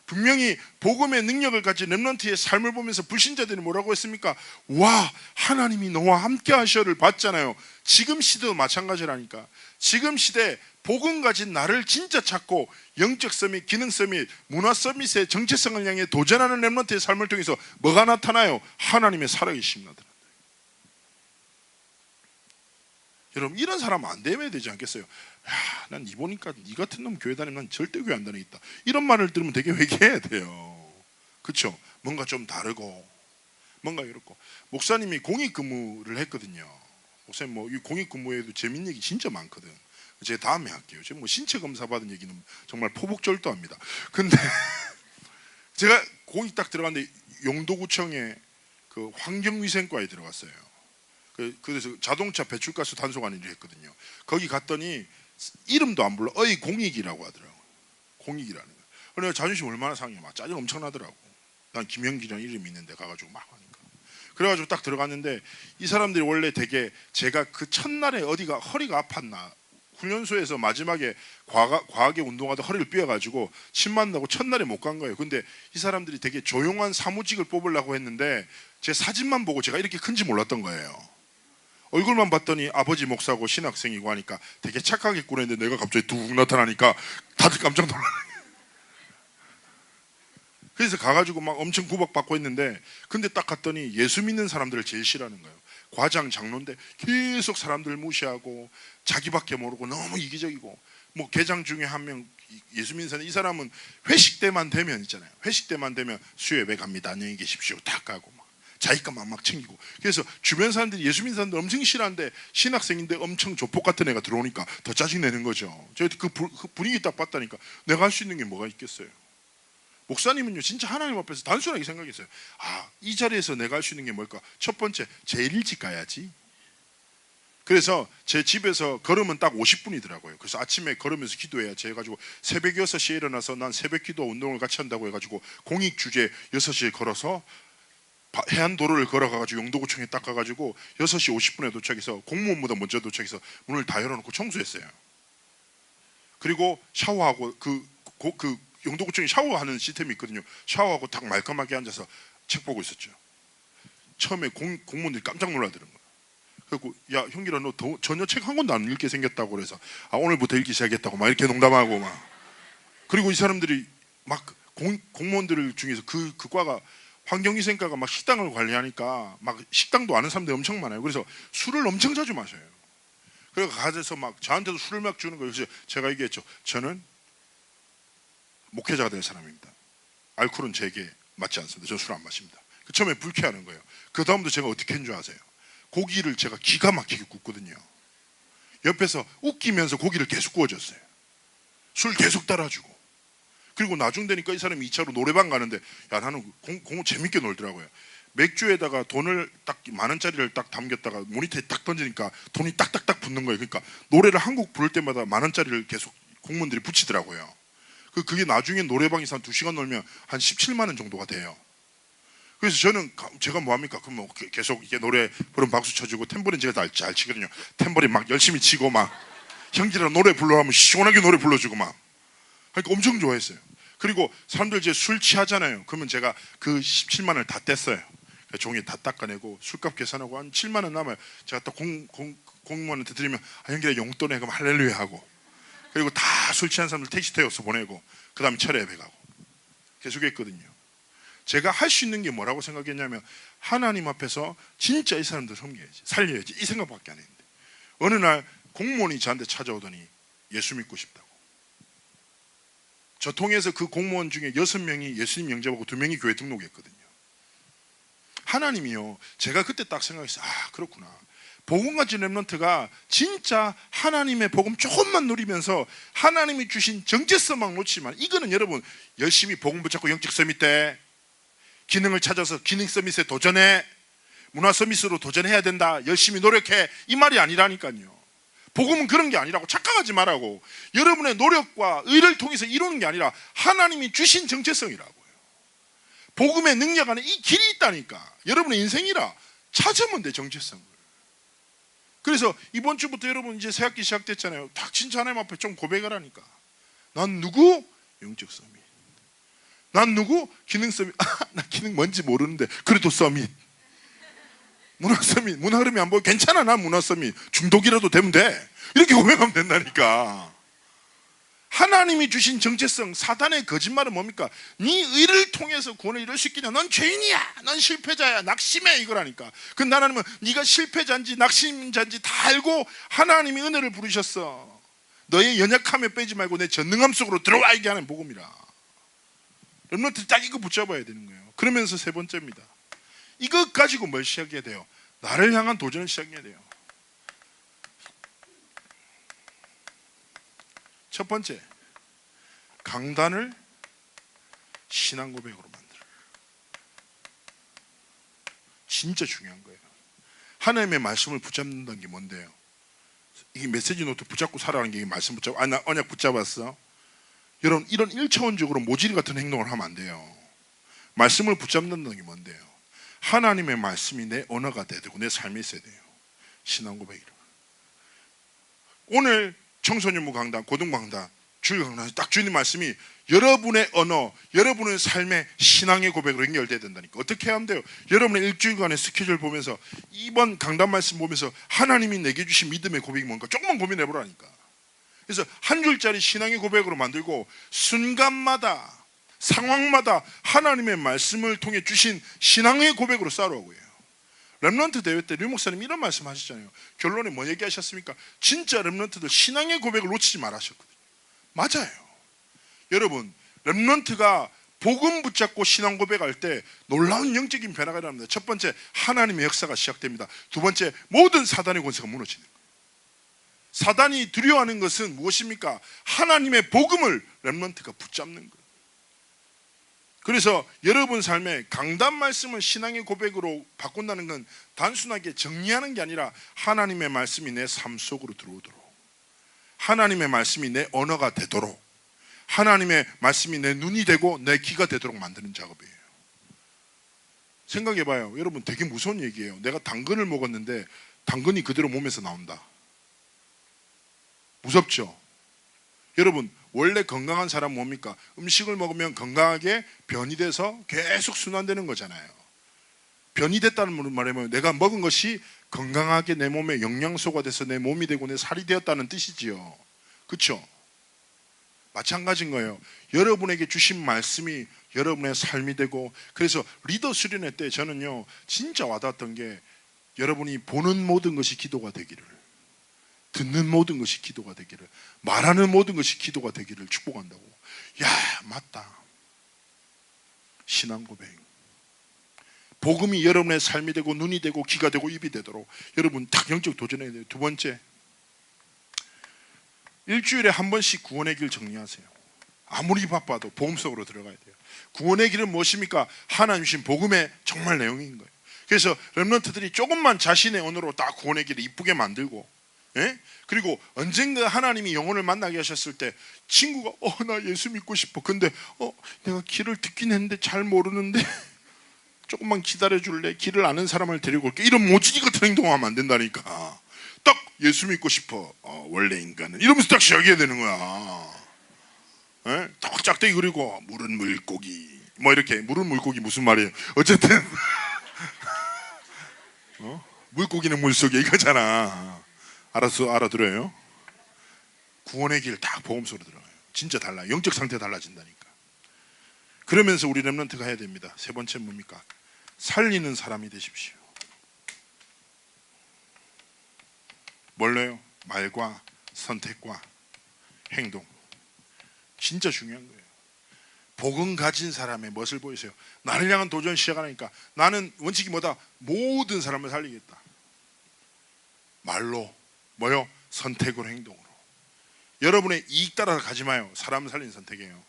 분명히 복음의 능력을 가진 렘넌트의 삶을 보면서 불신자들이 뭐라고 했습니까? 와 하나님이 너와 함께 하셔를 봤잖아요. 지금 시대도 마찬가지라니까. 지금 시대 복음 가진 나를 진짜 찾고 영적 서밋, 기능 서밋, 문화 서밋의 정체성을 향해 도전하는 렘넌트의 삶을 통해서 뭐가 나타나요? 하나님의 살아계심이 나타난다. 여러분 이런 사람 안 되면 되지 않겠어요? 난 이보니까 니 같은 놈 교회 다니면 난 절대 교회 안 다니겠다. 이런 말을 들으면 되게 회개해야 돼요. 그렇죠? 뭔가 좀 다르고 뭔가 이렇고. 목사님이 공익근무를 했거든요. 목사님 뭐 이 공익근무에도 재밌는 얘기 진짜 많거든. 제가 다음에 할게요. 제가 뭐 신체 검사 받은 얘기는 정말 포복절도합니다. 근데 제가 공익 딱 들어갔는데 용도구청에 그 환경위생과에 들어갔어요. 그래서 자동차 배출가스 단속하는 일을 했거든요. 거기 갔더니 이름도 안 불러. 어이 공익이라고 하더라고요. 공익이라는 거. 그래서 자존심 얼마나 상해. 막 짜증 엄청 나더라고. 난 김영기라는 이름이 있는데 가가지고 막 하니까. 그래가지고 딱 들어갔는데 이 사람들이 원래 되게 제가 그 첫날에 어디가 허리가 아팠나 훈련소에서 마지막에 과하게 운동하다 허리를 삐어가지고 침 맞는다고 첫날에 못 간 거예요. 근데 이 사람들이 되게 조용한 사무직을 뽑으려고 했는데 제 사진만 보고 제가 이렇게 큰지 몰랐던 거예요. 얼굴만 봤더니 아버지 목사고 신학생이고 하니까 되게 착하게 꾸렸는데 내가 갑자기 둑 나타나니까 다들 깜짝 놀라네. 그래서 가가지고 막 엄청 구박받고 했는데 근데 딱 갔더니 예수 믿는 사람들을 제일 싫어하는 거예요. 과장 장로인데 계속 사람들 무시하고 자기밖에 모르고 너무 이기적이고 뭐 계장 중에 한 명 예수 믿는 사람 이 사람은 회식 때만 되면 있잖아요. 회식 때만 되면 수요예배 갑니다. 안녕히 계십시오. 딱 가고 막 자기 것만 막 챙기고. 그래서 주변 사람들이 예수 믿는 사람들 엄청 싫어하는데 신학생인데 엄청 조폭 같은 애가 들어오니까 더 짜증내는 거죠. 제가 그 분위기 딱 봤다니까 내가 할 수 있는 게 뭐가 있겠어요. 목사님은요 진짜 하나님 앞에서 단순하게 생각했어요. 이 자리에서 내가 할 수 있는 게 뭘까? 첫 번째, 제일 일찍 가야지. 그래서 제 집에서 걸으면 딱 50분이더라고요. 그래서 아침에 걸으면서 기도해야지 해가지고 새벽 6시에 일어나서 난 새벽 기도 운동을 같이 한다고 해가지고 공익 주제 6시에 걸어서 해안도로를 걸어가가지고 영도구청에 딱 가가지고 6시 50분에 도착해서 공무원보다 먼저 도착해서 문을 다 열어놓고 청소했어요. 그리고 샤워하고 그 영도구청에 샤워하는 시스템이 있거든요. 샤워하고 딱 말끔하게 앉아서 책 보고 있었죠. 처음에 공무원들이 깜짝 놀라더라는 거예요. 그리고 야 형기라 너 전혀 책 한 권도 안 읽게 생겼다고 그래서 오늘부터 읽기 시작했다고 막 이렇게 농담하고 막. 그리고 이 사람들이 막 공무원들 중에서 그 과가 환경위생과가 막 식당을 관리하니까 막 식당도 아는 사람들이 엄청 많아요. 그래서 술을 엄청 자주 마셔요. 그래서 가서 막 저한테도 술을 막 주는 거예요. 그래서 제가 얘기했죠. 저는 목회자가 될 사람입니다. 알코올은 제게 맞지 않습니다. 저는 술 안 마십니다. 처음에 불쾌하는 거예요. 그 다음부터 제가 어떻게 했는 줄 아세요? 고기를 제가 기가 막히게 굽거든요. 옆에서 웃기면서 고기를 계속 구워줬어요. 술 계속 따라주고. 그리고 나중 되니까 이 사람이 2차로 노래방 가는데 야 나는 공을 재밌게 놀더라고요. 맥주에다가 돈을 딱 10,000원짜리를 딱 담겼다가 모니터에 딱 던지니까 돈이 딱딱딱 붙는 거예요. 그러니까 노래를 한 곡 부를 때마다 10,000원짜리를 계속 공무원들이 붙이더라고요. 그게 나중에 노래방에서 한 2시간 놀면 한 17만 원 정도가 돼요. 그래서 저는 제가 뭐합니까? 그럼 뭐 계속 이게 노래 부르면 박수 쳐주고 탬버린 제가 잘 치거든요. 탬버린 막 열심히 치고 막 형제랑 노래 불러하면 시원하게 노래 불러주고 막 그러니까 엄청 좋아했어요. 그리고 사람들 이제 술 취하잖아요. 그러면 제가 그 17만 원을 다 뗐어요. 종이 다 닦아내고 술값 계산하고 한 7만 원 남아요. 제가 딱 공무원한테 드리면 형제랑 용돈에 그럼 할렐루야 하고 그리고 다 술 취한 사람들 택시 태워서 보내고 그 다음에 철회 예배 가고 계속 했거든요. 제가 할 수 있는 게 뭐라고 생각했냐면 하나님 앞에서 진짜 이 사람들 섬겨야지 살려야지 이 생각밖에 안 했는데 어느 날 공무원이 저한테 찾아오더니 예수 믿고 싶다고. 저 통해서 그 공무원 중에 6명이 예수님 영접하고 2명이 교회 등록했거든요. 하나님이요 제가 그때 딱 생각했어요. 그렇구나. 복음 가진 렘넌트가 진짜 하나님의 복음 조금만 누리면서 하나님이 주신 정체성만 놓치지만 이거는 여러분 열심히 복음 붙잡고 영적 서밋 때 기능을 찾아서 기능 서밋에 도전해 문화 서밋으로 도전해야 된다 열심히 노력해 이 말이 아니라니까요. 복음은 그런 게 아니라고 착각하지 말라고. 여러분의 노력과 의를 통해서 이루는 게 아니라 하나님이 주신 정체성이라고요. 복음의 능력 안에 이 길이 있다니까. 여러분의 인생이라 찾으면 돼 정체성을. 그래서 이번 주부터 여러분 이제 새학기 시작됐잖아요. 딱 진짜 하나님 앞에 좀 고백을 하니까 난 누구? 영적 서밋. 난 누구? 기능 서밋. 나 기능 뭔지 모르는데 그래도 서밋. 문화 서밋. 문화 흐름이 안 보여. 괜찮아 난 문화 서밋. 중독이라도 되면 돼. 이렇게 고백하면 된다니까. 하나님이 주신 정체성. 사단의 거짓말은 뭡니까? 네 의를 통해서 구원을 이룰 수 있겠냐. 넌 죄인이야. 넌 실패자야. 낙심해 이거라니까. 근데 하나님은 네가 실패자인지 낙심자인지 다 알고 하나님이 은혜를 부르셨어. 너의 연약함에 빼지 말고 내 전능함 속으로 들어와 이게 하는 복음이라. 렘넌트 딱 이거 붙잡아야 되는 거예요. 그러면서 세 번째입니다. 이것 가지고 뭘 시작해야 돼요? 나를 향한 도전을 시작해야 돼요. 첫 번째, 강단을 신앙 고백으로 만들어. 진짜 중요한 거예요. 하나님의 말씀을 붙잡는다는 게 뭔데요? 이게 메시지 노트 붙잡고 살아가는 게 말씀 붙잡고 나 언약 붙잡았어. 여러분 이런 1차원적으로 모질이 같은 행동을 하면 안 돼요. 말씀을 붙잡는다는 게 뭔데요? 하나님의 말씀이 내 언어가 돼야 되고 내 삶에 있어야 돼요. 신앙 고백이라. 오늘 청소년부 강단, 고등부 강단, 주일 강단에서 딱 주님 말씀이 여러분의 언어, 여러분의 삶의 신앙의 고백으로 연결돼야 된다니까. 어떻게 하면 돼요? 여러분의 일주일간의 스케줄 보면서 이번 강단 말씀 보면서 하나님이 내게 주신 믿음의 고백이 뭔가 조금만 고민해 보라니까. 그래서 한 줄짜리 신앙의 고백으로 만들고 순간마다 상황마다 하나님의 말씀을 통해 주신 신앙의 고백으로 싸우라고 해요. 렘넌트 대회 때 류 목사님 이런 말씀 하셨잖아요. 결론에 뭐 얘기하셨습니까? 진짜 렘넌트들 신앙의 고백을 놓치지 말하셨거든요. 맞아요. 여러분 렘넌트가 복음 붙잡고 신앙 고백할 때 놀라운 영적인 변화가 일어납니다. 첫 번째 하나님의 역사가 시작됩니다. 두 번째 모든 사단의 권세가 무너지는 거예요. 사단이 두려워하는 것은 무엇입니까? 하나님의 복음을 렘넌트가 붙잡는 거예요. 그래서 여러분 삶에 강단 말씀을 신앙의 고백으로 바꾼다는 건 단순하게 정리하는 게 아니라 하나님의 말씀이 내 삶 속으로 들어오도록, 하나님의 말씀이 내 언어가 되도록, 하나님의 말씀이 내 눈이 되고 내 귀가 되도록 만드는 작업이에요. 생각해봐요. 여러분, 되게 무서운 얘기예요. 내가 당근을 먹었는데 당근이 그대로 몸에서 나온다. 무섭죠? 여러분, 원래 건강한 사람은 뭡니까? 음식을 먹으면 건강하게 변이 돼서 계속 순환되는 거잖아요. 변이 됐다는 말이면 내가 먹은 것이 건강하게 내 몸에 영양소가 돼서 내 몸이 되고 내 살이 되었다는 뜻이지요. 그렇죠? 마찬가지인 거예요. 여러분에게 주신 말씀이 여러분의 삶이 되고, 그래서 리더 수련회 때 저는요 진짜 와닿았던 게, 여러분이 보는 모든 것이 기도가 되기를, 듣는 모든 것이 기도가 되기를, 말하는 모든 것이 기도가 되기를 축복한다고. 야, 맞다. 신앙 고백. 복음이 여러분의 삶이 되고 눈이 되고 귀가 되고 입이 되도록 여러분 딱 영적 도전해야 돼요. 두 번째, 일주일에 한 번씩 구원의 길 정리하세요. 아무리 바빠도 복음 속으로 들어가야 돼요. 구원의 길은 무엇입니까? 하나님 주신 복음의 정말 내용인 거예요. 그래서 렘넌트들이 조금만 자신의 언어로 딱 구원의 길을 이쁘게 만들고, 예? 그리고 언젠가 하나님이 영혼을 만나게 하셨을 때 친구가 나 예수 믿고 싶어. 근데 내가 길을 듣긴 했는데 잘 모르는데 조금만 기다려 줄래? 길을 아는 사람을 데리고 올게. 이런 모지기 같은 행동하면 안 된다니까. 딱 예수 믿고 싶어. 원래 인간은 이러면서 딱 시작해야 되는 거야. 예? 딱 짝대기 그리고 물은 물고기 뭐 이렇게. 물은 물고기 무슨 말이에요? 어쨌든 물고기는 물속에 이거잖아. 알았어? 알아들어요? 구원의 길 딱 복음 속으로 들어가요. 진짜 달라요. 영적 상태 달라진다니까. 그러면서 우리 렘넌트가 해야 됩니다. 세 번째 뭡니까? 살리는 사람이 되십시오. 뭘로요? 말과 선택과 행동. 진짜 중요한 거예요. 복음 가진 사람의 멋을 보이세요. 나를 향한 도전 시작하니까 나는 원칙이 뭐다? 모든 사람을 살리겠다. 말로, 뭐요? 선택으로, 행동으로. 여러분의 이익 따라 가지 마요. 사람을 살리는 선택이에요.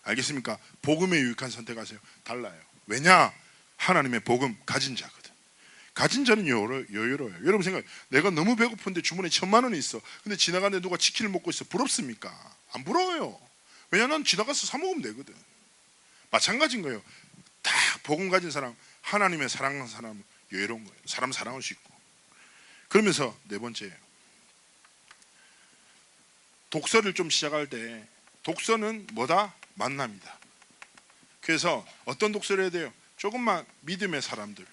알겠습니까? 복음에 유익한 선택하세요. 달라요. 왜냐? 하나님의 복음 가진 자거든. 가진 자는 여유로워요. 여러분 생각해, 내가 너무 배고픈데 주머니에 1,000만 원이 있어. 근데 지나가는데 누가 치킨을 먹고 있어. 부럽습니까? 안 부러워요. 왜냐면 난 지나가서 사 먹으면 되거든. 마찬가지인 거예요. 다 복음 가진 사람, 하나님의 사랑하는 사람은 여유로운 거예요. 사람 사랑할 수 있고. 그러면서 네 번째예요. 독서를 좀 시작할 때, 독서는 뭐다? 만남이다. 그래서 어떤 독서를 해야 돼요? 조금만 믿음의 사람들,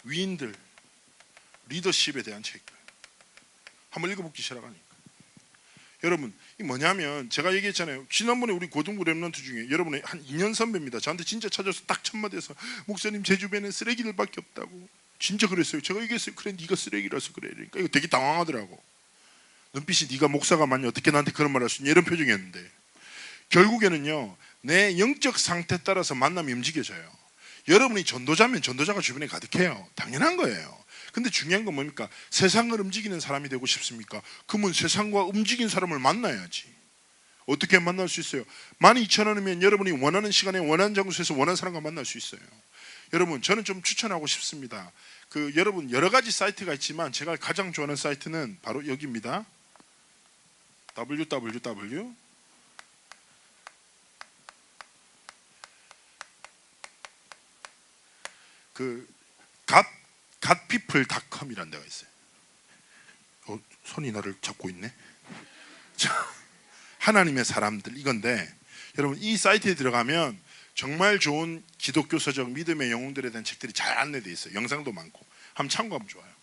위인들, 리더십에 대한 책들 한번 읽어보기 시작하니까. 여러분, 이 뭐냐면 제가 얘기했잖아요. 지난번에 우리 고등부 렘넌트 중에 여러분의 한 2년 선배입니다. 저한테 진짜 찾아서 딱 첫마디에서 목사님 제 주변에 쓰레기들밖에 없다고. 진짜 그랬어요. 제가 얘기했어요. 그래 네가 쓰레기라서 그래. 그러니까 이거 되게 당황하더라고. 눈빛이 네가 목사가 맞냐 어떻게 나한테 그런 말 할 수 있냐 이런 표정이었는데, 결국에는요 내 영적 상태에 따라서 만남이 움직여져요. 여러분이 전도자면 전도자가 주변에 가득해요. 당연한 거예요. 근데 중요한 건 뭡니까? 세상을 움직이는 사람이 되고 싶습니까? 그러면 세상과 움직인 사람을 만나야지. 어떻게 만날 수 있어요? 12,000원이면 여러분이 원하는 시간에 원하는 장소에서 원하는 사람과 만날 수 있어요. 여러분, 저는 좀 추천하고 싶습니다. 여러분 여러 가지 사이트가 있지만 제가 가장 좋아하는 사이트는 바로 여기입니다. www godpeople.com이라는 데가 있어요. 손이 나를 잡고 있네. 하나님의 사람들 이건데, 여러분 이 사이트에 들어가면 정말 좋은 기독교 서적, 믿음의 영웅들에 대한 책들이 잘 안내되어 있어요. 영상도 많고. 한번 참고하면 좋아요.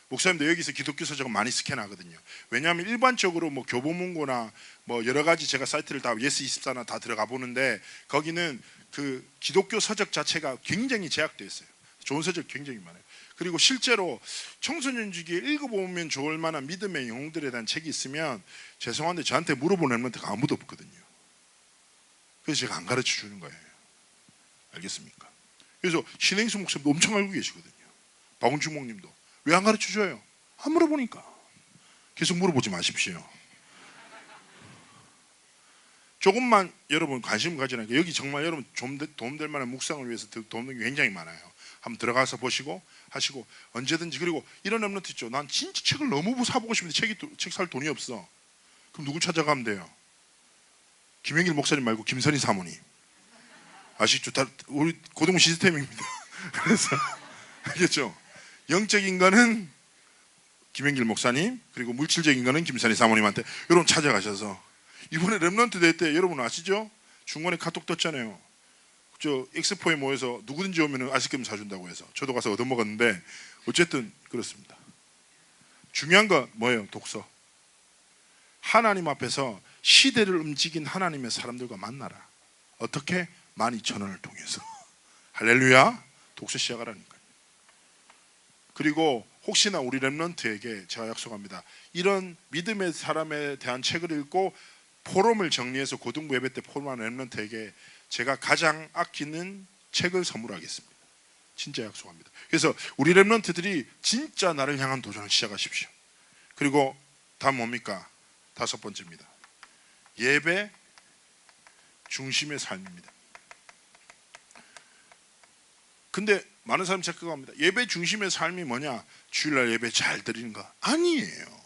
목사님도 여기서 기독교 서적은 많이 스캔하거든요. 왜냐하면 일반적으로 뭐 교보문고나 뭐 여러 가지 제가 사이트를 다 예스24나 다 들어가 보는데, 거기는 그 기독교 서적 자체가 굉장히 제약되어 있어요. 좋은 서적 굉장히 많아요. 그리고 실제로 청소년 주기에 읽어보면 좋을 만한 믿음의 영웅들에 대한 책이 있으면 죄송한데 저한테 물어보는 멤버가 아무도 없거든요. 그래서 제가 안 가르쳐 주는 거예요. 알겠습니까? 그래서 신행수 목사님도 엄청 알고 계시거든요. 박은주 목님도. 왜 안 가르쳐 줘요? 안 물어보니까. 계속 물어보지 마십시오. 조금만 여러분 관심 가지라니까. 여기 정말 여러분 도움될 만한 묵상을 위해서 도움이 굉장히 많아요. 한번 들어가서 보시고 하시고 언제든지. 그리고 이런 랩런트 있죠. 난 진짜 책을 너무 사보고 싶은데 책 살 돈이 없어. 그럼 누구 찾아가면 돼요? 김영길 목사님 말고 김선희 사모님. 아시죠? 다 우리 고등 시스템입니다. 그래서 알겠죠? 영적인 거는 김영길 목사님, 그리고 물질적인 거는 김선희 사모님한테 여러분 찾아가셔서. 이번에 랩런트 될 때 여러분 아시죠? 중간에 카톡 떴잖아요. 저 엑스포에 모여서 누구든지 오면 아이스크림 사준다고 해서 저도 가서 얻어먹었는데, 어쨌든 그렇습니다. 중요한 건 뭐예요? 독서. 하나님 앞에서 시대를 움직인 하나님의 사람들과 만나라. 어떻게? 12,000원을 통해서. 할렐루야. 독서 시작하라니까요. 그리고 혹시나 우리 랩런트에게 제가 약속합니다. 이런 믿음의 사람에 대한 책을 읽고 포럼을 정리해서 고등부 예배 때 포럼하는 랩런트에게 제가 가장 아끼는 책을 선물하겠습니다. 진짜 약속합니다. 그래서 우리 랩런트들이 진짜 나를 향한 도전을 시작하십시오. 그리고 다음 뭡니까? 5번째입니다. 예배 중심의 삶입니다. 근데 많은 사람이 착각합니다. 예배 중심의 삶이 뭐냐? 주일날 예배 잘 드리는 거 아니에요.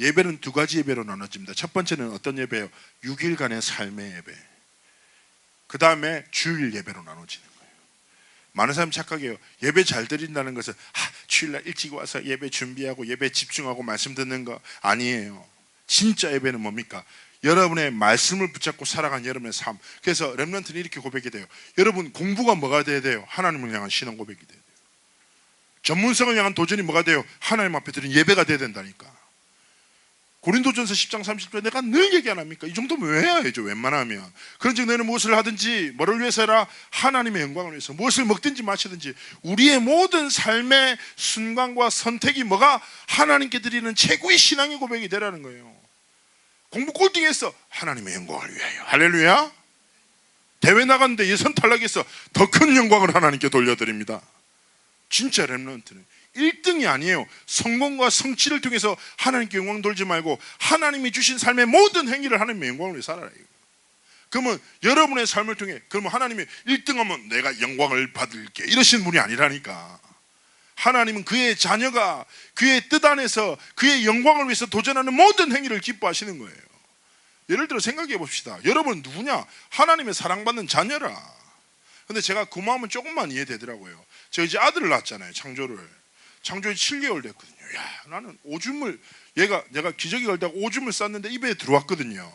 예배는 2가지 예배로 나눠집니다. 첫 번째는 어떤 예배예요? 6일간의 삶의 예배. 그 다음에 주일 예배로 나눠지는 거예요. 많은 사람이 착각해요. 예배 잘 드린다는 것은 주일날 일찍 와서 예배 준비하고 예배 집중하고 말씀 듣는 거 아니에요. 진짜 예배는 뭡니까? 여러분의 말씀을 붙잡고 살아간 여러분의 삶. 그래서 랩런트는 이렇게 고백이 돼요. 여러분 공부가 뭐가 돼야 돼요? 하나님을 향한 신앙 고백이 돼야 돼요. 전문성을 향한 도전이 뭐가 돼요? 하나님 앞에 드린 예배가 돼야 된다니까. 고린도전서 10장 30절 내가 늘 얘기 안 합니까? 이 정도면 왜 해야죠? 웬만하면. 그런즉 너희는 무엇을 하든지 뭐를 위해서 해라? 하나님의 영광을 위해서. 무엇을 먹든지 마시든지 우리의 모든 삶의 순간과 선택이 뭐가? 하나님께 드리는 최고의 신앙의 고백이 되라는 거예요. 공부 꼴등했어. 하나님의 영광을 위하여. 할렐루야. 대회 나갔는데 예선 탈락했어. 더 큰 영광을 하나님께 돌려드립니다. 진짜 랩런트는 1등이 아니에요. 성공과 성취를 통해서 하나님께 영광 돌지 말고 하나님이 주신 삶의 모든 행위를 하나님의 영광을 위해 살아라. 그러면 여러분의 삶을 통해, 그러면 하나님이 1등하면 내가 영광을 받을게 이러신 분이 아니라니까. 하나님은 그의 자녀가 그의 뜻 안에서 그의 영광을 위해서 도전하는 모든 행위를 기뻐하시는 거예요. 예를 들어 생각해 봅시다. 여러분은 누구냐? 하나님의 사랑받는 자녀라. 근데 제가 그 마음은 조금만 이해되더라고요. 제가 이제 아들을 낳았잖아요. 창조에 7개월 됐거든요. 야, 나는 오줌을 내가 기저귀 걸다가 오줌을 쌌는데 입에 들어왔거든요.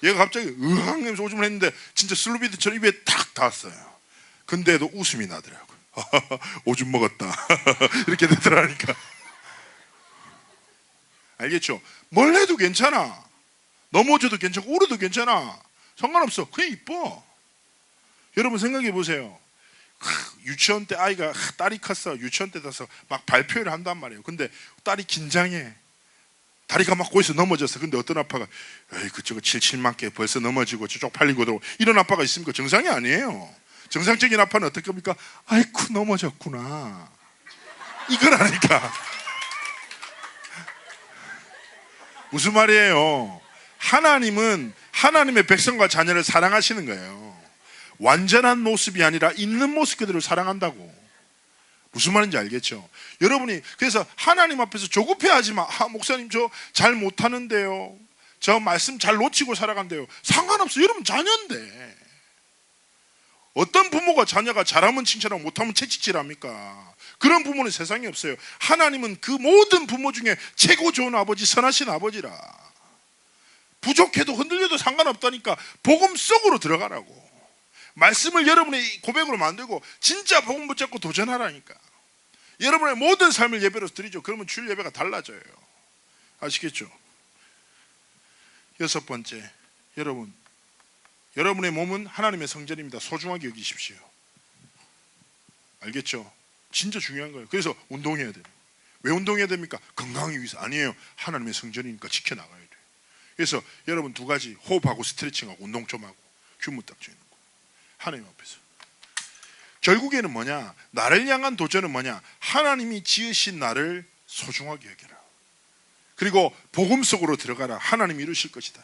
얘가 갑자기 으앙 하면서 오줌을 했는데 진짜 슬루비드처럼 입에 탁 닿았어요. 근데도 웃음이 나더라고요. 오줌 먹었다. 이렇게 되더라니까. 알겠죠? 뭘 해도 괜찮아. 넘어져도 괜찮고 울어도 괜찮아. 상관없어. 그냥 이뻐. 여러분 생각해 보세요. 유치원 때 아이가 딸이 컸어. 유치원 때 돼서 막 발표를 한단 말이에요. 근데 딸이 긴장해. 다리가 막 고여서 넘어졌어. 근데 어떤 아빠가 에이 그쪽은 77만개 벌써 넘어지고 저쪽 팔리고 들어오고 이런 아빠가 있습니까? 정상이 아니에요. 정상적인 아빠는 어떻게 합니까? 아이쿠 넘어졌구나 이거라니까. 무슨 말이에요? 하나님은 하나님의 백성과 자녀를 사랑하시는 거예요. 완전한 모습이 아니라 있는 모습 그대로 사랑한다고. 무슨 말인지 알겠죠? 여러분이 그래서 하나님 앞에서 조급해하지 마. 목사님 저 잘 못하는데요, 저 말씀 잘 놓치고 살아간대요. 상관없어. 여러분 자녀인데. 어떤 부모가 자녀가 잘하면 칭찬하고 못하면 채찍질합니까? 그런 부모는 세상에 없어요. 하나님은 그 모든 부모 중에 최고 좋은 아버지, 선하신 아버지라. 부족해도 흔들려도 상관없다니까. 복음 속으로 들어가라고. 말씀을 여러분의 고백으로 만들고 진짜 복음 붙잡고 도전하라니까. 여러분의 모든 삶을 예배로 드리죠. 그러면 주일 예배가 달라져요. 아시겠죠? 6번째, 여러분의 몸은 하나님의 성전입니다. 소중하게 여기십시오. 알겠죠? 진짜 중요한 거예요. 그래서 운동해야 돼요. 왜 운동해야 됩니까? 건강하기 위해서 아니에요. 하나님의 성전이니까 지켜나가야 돼요. 그래서 여러분 2가지, 호흡하고 스트레칭하고 운동 좀 하고 큐무 딱 쥐는 거. 하나님 앞에서. 결국에는 뭐냐? 나를 향한 도전은 뭐냐? 하나님이 지으신 나를 소중하게 여겨라. 그리고 복음 속으로 들어가라. 하나님이 이루실 것이다.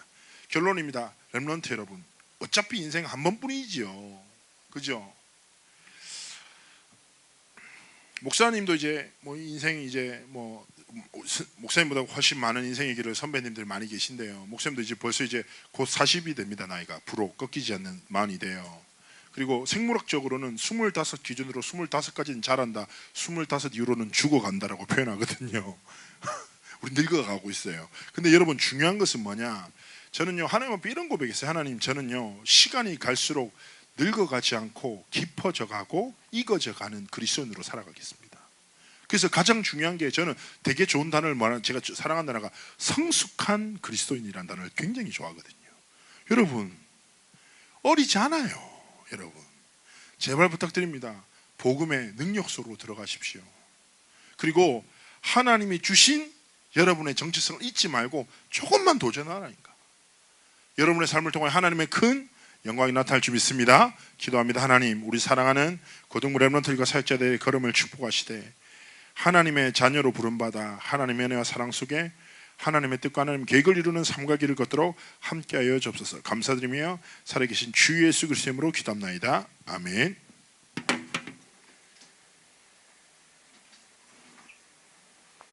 결론입니다. 렘넌트 여러분, 어차피 인생 한 번뿐이지요. 그죠? 목사님도 이제 뭐 인생이 이제 뭐 목사님보다 훨씬 많은 인생의 길을 선배님들 많이 계신데요. 목사님도 이제 벌써 이제 곧 40이 됩니다. 나이가 부로 꺾이지 않는 만이 돼요. 그리고 생물학적으로는 25 기준으로 25까지는 자란다, 25 이후로는 죽어간다라고 표현하거든요. 우리 늙어가고 있어요. 근데 여러분, 중요한 것은 뭐냐, 저는요 하나님 앞에 이런 고백했어요. 하나님, 저는요 시간이 갈수록 늙어가지 않고 깊어져 가고 익어져 가는 그리스도인으로 살아가겠습니다. 그래서 가장 중요한 게, 저는 되게 좋은 단어를 말하는, 제가 사랑하는 단어가 성숙한 그리스도인이라는 단어를 굉장히 좋아하거든요. 여러분, 어리지 않아요. 여러분, 제발 부탁드립니다. 복음의 능력 속으로 들어가십시오. 그리고 하나님이 주신 여러분의 정체성을 잊지 말고 조금만 도전하라니까. 여러분의 삶을 통해 하나님의 큰 영광이 나타날 줄 믿습니다. 기도합니다. 하나님, 우리 사랑하는 고등부 렘넌트들과 사역자들의 걸음을 축복하시되, 하나님의 자녀로 부름받아 하나님의 은혜와 사랑 속에 하나님의 뜻과 하나님의 계획을 이루는 삶과 길을 걷도록 함께하여 주옵소서. 감사드리며 살아계신 주 예수 그리스도의 이름으로 기도합나이다. 아멘.